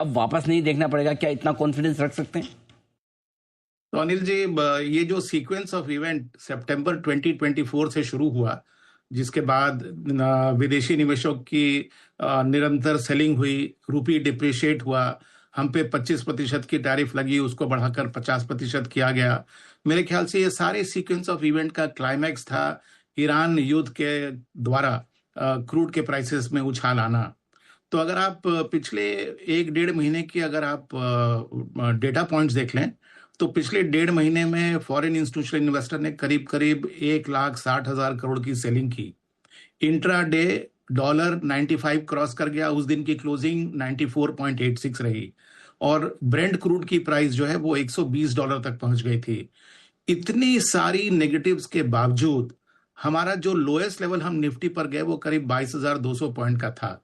अब वापस नहीं देखना पड़ेगा, क्या इतना कॉन्फिडेंस रख सकते हैं? तो अनिल जी, ये जो सीक्वेंस ऑफ इवेंट सितंबर 2024 से शुरू हुआ, जिसके बाद विदेशी निवेशकों की निरंतर सेलिंग हुई, रुपी डिप्रिशिएट हुआ, हम पे 25% की टैरिफ लगी, उसको बढ़ाकर 50% किया गया। मेरे ख्याल से ये सारे सीक्वेंस ऑफ इवेंट का क्लाइमैक्स था ईरान युद्ध के द्वारा क्रूड के प्राइसेस में उछाल आना। तो अगर आप पिछले 1 डेढ़ महीने की अगर आप डेटा पॉइंट्स देख लें, तो पिछले 1.5 महीने में फॉरेन इंस्टीट्यूशनल इन्वेस्टर ने करीब करीब 1,60,000 करोड़ की सेलिंग की। इंट्रा डे डॉलर 95 क्रॉस कर गया, उस दिन की क्लोजिंग 94.86 रही, और ब्रेंट क्रूड की प्राइस जो है वो $120 तक पहुंच गई थी। इतनी सारी नेगेटिव्स के बावजूद हमारा जो लोएस्ट लेवल हम निफ्टी पर गए वो करीब 22,200 पॉइंट का था।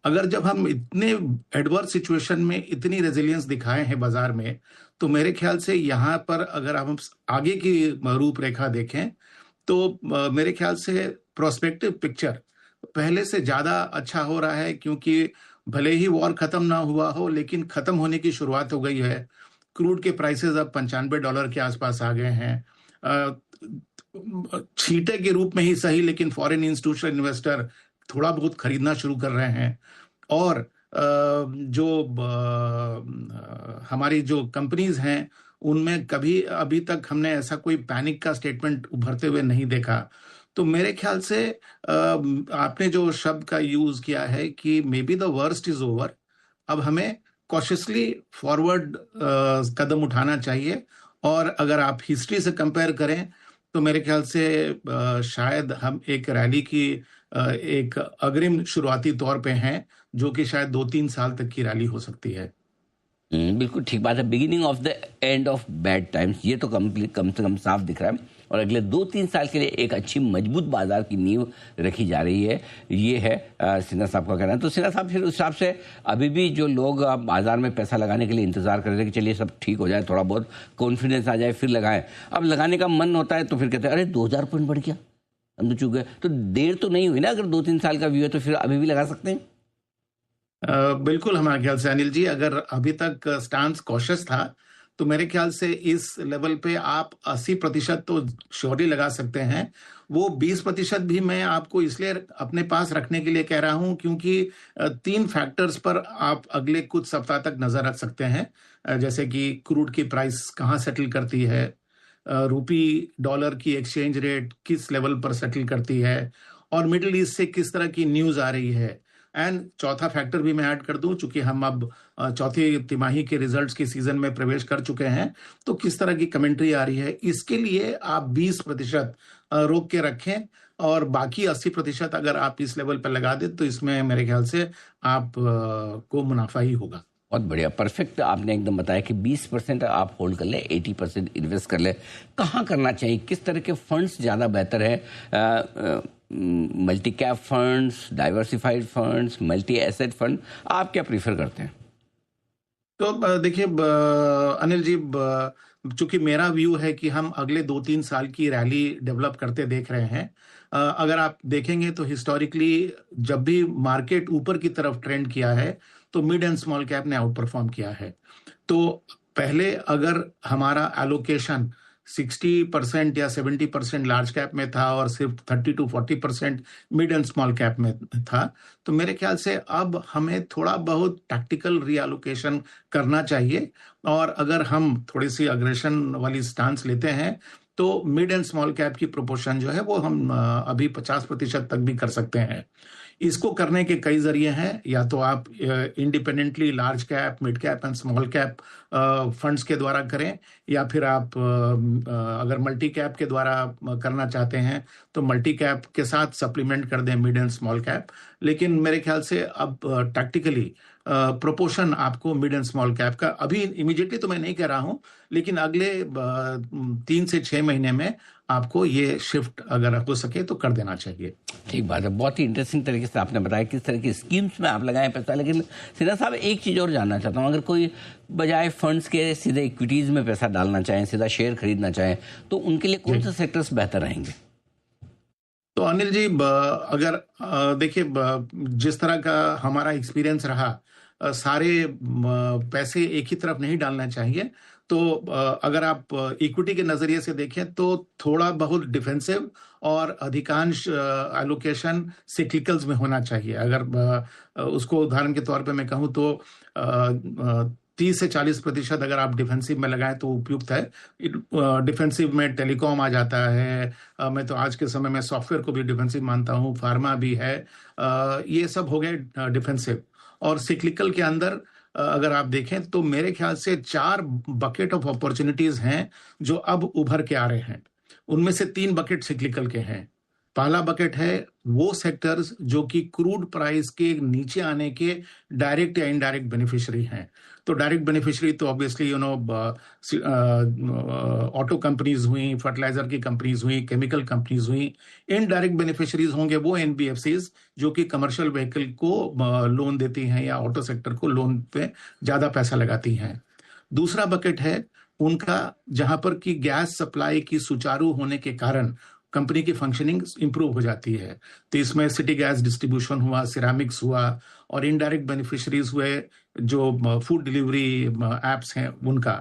अगर जब हम इतने एडवर्स सिचुएशन में इतनी रेजिलियंस दिखाए हैं बाजार में, तो मेरे ख्याल से यहाँ पर अगर हम आगे की रूपरेखा देखें तो मेरे ख्याल से प्रोस्पेक्टिव पिक्चर पहले से ज्यादा अच्छा हो रहा है, क्योंकि भले ही वॉर खत्म ना हुआ हो, लेकिन खत्म होने की शुरुआत हो गई है। क्रूड के प्राइसेस अब $95 के आसपास आ गए हैं। छींटे के रूप में ही सही, लेकिन फॉरेन इंस्टीट्यूशनल इन्वेस्टर थोड़ा बहुत खरीदना शुरू कर रहे हैं। और जो हमारी जो कंपनीज हैं उनमें कभी अभी तक हमने ऐसा कोई पैनिक का स्टेटमेंट उभरते हुए नहीं देखा। तो मेरे ख्याल से आपने जो शब्द का यूज किया है कि may be the worst is over, अब हमें कॉशियसली फॉरवर्ड कदम उठाना चाहिए। और अगर आप हिस्ट्री से कंपेयर करें तो मेरे ख्याल से शायद हम एक रैली की एक अग्रिम शुरुआती तौर पे हैं, जो कि शायद 2-3 साल तक की रैली हो सकती है। बिल्कुल ठीक बात है। Beginning of the end of bad times, ये तो कम से कम साफ दिख रहा है, और अगले 2-3 साल के लिए एक अच्छी मजबूत बाजार की नींव रखी जा रही है। ये है सिन्हा साहब का कहना है। तो सिन्हा साहब, फिर उस हिसाब से अभी भी जो लोग बाजार में पैसा लगाने के लिए इंतजार कर रहे हैं कि चलिए सब ठीक हो जाए, थोड़ा बहुत कॉन्फिडेंस आ जाए फिर लगाएं, अब लगाने का मन होता है तो फिर कहते हैं अरे 2,000 पॉइंट बढ़ गया, हम तो चूक गए। तो देर तो नहीं हुई ना? अगर 2-3 साल का व्यू है तो फिर अभी भी लगा सकते हैं। बिल्कुल, हमारे ख्याल से अनिल जी, अगर अभी तक स्टांस कॉशियस था तो मेरे ख्याल से इस लेवल पे आप 80% तो श्योरली लगा सकते हैं। वो 20% भी मैं आपको इसलिए अपने पास रखने के लिए कह रहा हूं क्योंकि 3 फैक्टर्स पर आप अगले कुछ सप्ताह तक नजर रख सकते हैं। जैसे कि क्रूड की प्राइस कहां सेटल करती है, रुपी डॉलर की एक्सचेंज रेट किस लेवल पर सेटल करती है, और मिडिल ईस्ट से किस तरह की न्यूज आ रही है। एंड चौथा फैक्टर भी मैं ऐड कर दूं, चूंकि हम अब चौथी तिमाही के रिजल्ट्स के सीजन में प्रवेश कर चुके हैं, तो किस तरह की कमेंट्री आ रही है। इसके लिए आप 20% रोक के रखें, और बाकी 80% अगर आप इस लेवल पर लगा दें तो इसमें मेरे ख्याल से आप को मुनाफा ही होगा। बहुत बढ़िया, परफेक्ट आपने एकदम बताया कि 20% आप होल्ड कर ले, 80% इन्वेस्ट कर ले। कहाँ करना चाहिए, किस तरह के फंड्स ज़्यादा बेहतर है? Multi cap funds, diversified funds, multi asset fund, आप क्या प्रीफर करते हैं? तो देखिए अनिल जी, चूंकि मेरा व्यू है कि हम अगले 2-3 साल की रैली डेवलप करते देख रहे हैं। अगर आप देखेंगे तो हिस्टोरिकली जब भी मार्केट ऊपर की तरफ ट्रेंड किया है तो मिड एंड स्मॉल कैप ने आउट परफॉर्म किया है। तो पहले अगर हमारा एलोकेशन 60% या 70% लार्ज कैप में था और सिर्फ 30-40% मिड एंड स्मॉल कैप में था, तो मेरे ख्याल से अब हमें थोड़ा बहुत टैक्टिकल रीएलोकेशन करना चाहिए। और अगर हम थोड़ी सी अग्रेशन वाली स्टांस लेते हैं तो मिड एंड स्मॉल कैप की प्रोपोर्शन जो है वो हम अभी 50% तक भी कर सकते हैं। इसको करने के कई जरिए हैं, या तो आप independently large cap, mid cap and small cap funds के द्वारा करें, या फिर आप अगर मल्टी कैप के द्वारा करना चाहते हैं तो मल्टी कैप के साथ सप्लीमेंट कर दें मिड एंड स्मॉल कैप। लेकिन मेरे ख्याल से अब टैक्टिकली प्रोपोर्शन आपको मिड एंड स्मॉल कैप का, अभी इमीडिएटली तो मैं नहीं कह रहा हूं, लेकिन अगले 3 से 6 महीने में आपको ये शिफ्ट अगर हो सके तो कर देना चाहिए। ठीक बात है, बहुत ही इंटरेस्टिंग तरीके से आपने बताया किस तरह की स्कीम्स में आप लगाएं पैसा। लेकिन सिन्हा साहब, एक चीज़ और जानना चाहता हूं, अगर कोई बजाय फंड्स के सीधे इक्विटीज में पैसा डालना चाहें, सीधा शेयर खरीदना चाहें, तो उनके लिए कौन से सेक्टर्स बेहतर रहेंगे? तो अनिल जी, अगर देखिए जिस तरह का हमारा एक्सपीरियंस रहा सारे पैसे एक ही तरफ नहीं डालना चाहिए। तो अगर आप इक्विटी के नजरिए से देखें तो थोड़ा बहुत डिफेंसिव और अधिकांश एलोकेशन सिक्लिकल्स में होना चाहिए। अगर उसको उदाहरण के तौर पे मैं कहूँ तो 30 से 40% अगर आप डिफेंसिव में लगाएं तो उपयुक्त है। डिफेंसिव में टेलीकॉम आ जाता है, मैं तो आज के समय में सॉफ्टवेयर को भी डिफेंसिव मानता हूँ, फार्मा भी है, ये सब हो गए डिफेंसिव। और सिक्लिकल के अंदर अगर आप देखें तो मेरे ख्याल से 4 बकेट ऑफ अपॉर्चुनिटीज हैं जो अब उभर के आ रहे हैं। उनमें से 3 बकेट सिक्लिकल के हैं। पहला बकेट है वो सेक्टर्स जो कि क्रूड प्राइस के नीचे आने के डायरेक्ट या इनडायरेक्ट बेनिफिशियरी हैं। तो डायरेक्ट बेनिफिशियरी तो ऑब्वियसली ऑटो कंपनीज हुई, फर्टिलाइजर की कंपनीज हुई, केमिकल कंपनीज हुई। इनडायरेक्ट बेनिफिशियरीज होंगे वो एनबीएफसीज जो कि कमर्शियल व्हीकल को लोन देती हैं या ऑटो सेक्टर को लोन पे ज्यादा पैसा लगाती हैं। दूसरा बकेट है उनका जहां पर कि गैस सप्लाई की सुचारू होने के कारण कंपनी की फंक्शनिंग इंप्रूव हो जाती है। तो इसमें सिटी गैस डिस्ट्रीब्यूशन हुआ, सिरामिक्स हुआ, और इनडायरेक्ट बेनिफिशियरीज हुए जो फूड डिलीवरी एप्स हैं उनका।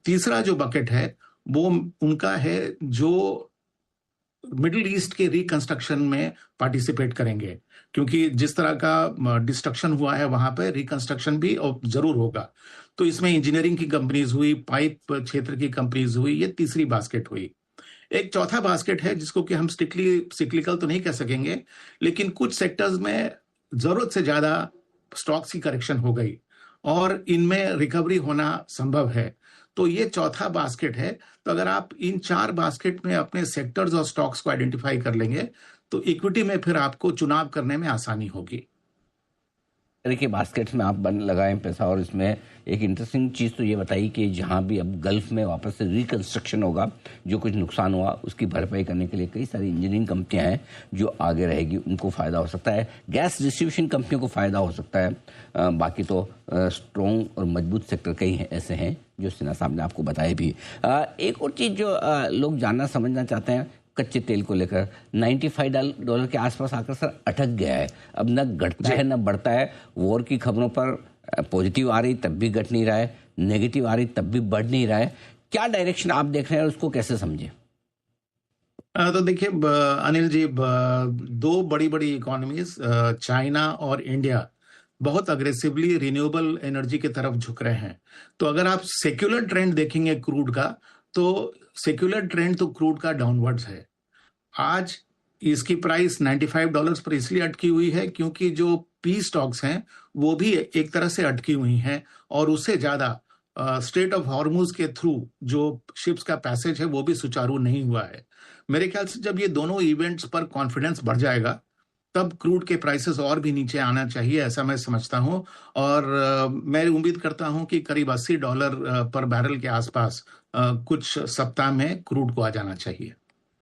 तीसरा जो बकेट है वो उनका है जो मिडिल ईस्ट के रिकंस्ट्रक्शन में पार्टिसिपेट करेंगे, क्योंकि जिस तरह का डिस्ट्रक्शन हुआ है वहां पर रिकंस्ट्रक्शन भी जरूर होगा। तो इसमें इंजीनियरिंग की कंपनीज हुई, पाइप क्षेत्र की कंपनीज हुई, ये तीसरी बास्केट हुई। एक चौथा बास्केट है जिसको कि हम स्ट्रिक्टली सिक्लिकल तो नहीं कह सकेंगे, लेकिन कुछ सेक्टर्स में जरूरत से ज्यादा स्टॉक्स की करेक्शन हो गई और इनमें रिकवरी होना संभव है। तो ये चौथा बास्केट है। तो अगर आप इन 4 बास्केट में अपने सेक्टर्स और स्टॉक्स को आइडेंटिफाई कर लेंगे तो इक्विटी में फिर आपको चुनाव करने में आसानी होगी। तरह के बास्केट्स में आप बन लगाएं पैसा। और इसमें एक इंटरेस्टिंग चीज़ तो ये बताई कि जहाँ भी अब गल्फ में वापस से रिकंस्ट्रक्शन होगा, जो कुछ नुकसान हुआ उसकी भरपाई करने के लिए कई सारी इंजीनियरिंग कंपनियां हैं जो आगे रहेगी, उनको फ़ायदा हो सकता है। गैस डिस्ट्रीब्यूशन कंपनियों को फ़ायदा हो सकता है। बाकी तो स्ट्रॉन्ग और मजबूत सेक्टर कई ऐसे हैं जो सिन्हा साहब ने आपको बताए भी। एक और चीज़ जो लोग जानना समझना चाहते हैं, कच्चे तेल को लेकर $95 के आसपास आकर सर अटक गया है। अब न घटता है न बढ़ता है। वॉर की खबरों पर पॉजिटिव आ रही तब भी घट नहीं रहा है, नेगेटिव आ रही तब भी बढ़ नहीं रहा है। क्या डायरेक्शन आप देख रहे हैं, उसको कैसे समझे? तो देखिए अनिल जी, 2 बड़ी बड़ी इकोनॉमीज चाइना और इंडिया बहुत अग्रेसिवली रिन्यूएबल एनर्जी की तरफ झुक रहे हैं। तो अगर आप सेक्युलर ट्रेंड देखेंगे क्रूड का, तो सेक्युलर ट्रेंड तो क्रूड का डाउनवर्ड्स है। आज इसकी प्राइस $95 पर इसलिए अटकी हुई है क्योंकि जो पी स्टॉक्स हैं वो भी एक तरह से अटकी हुई हैं, और उससे ज्यादा स्ट्रेट ऑफ हॉर्मुज के थ्रू जो शिप्स का पैसेज है वो भी सुचारू नहीं हुआ है। मेरे ख्याल से जब ये दोनों इवेंट्स पर कॉन्फिडेंस बढ़ जाएगा तब क्रूड के प्राइसेस और भी नीचे आना चाहिए, ऐसा मैं समझता हूं। और मैं उम्मीद करता हूं कि करीब $80 पर बैरल के आसपास कुछ सप्ताह में क्रूड को आ जाना चाहिए।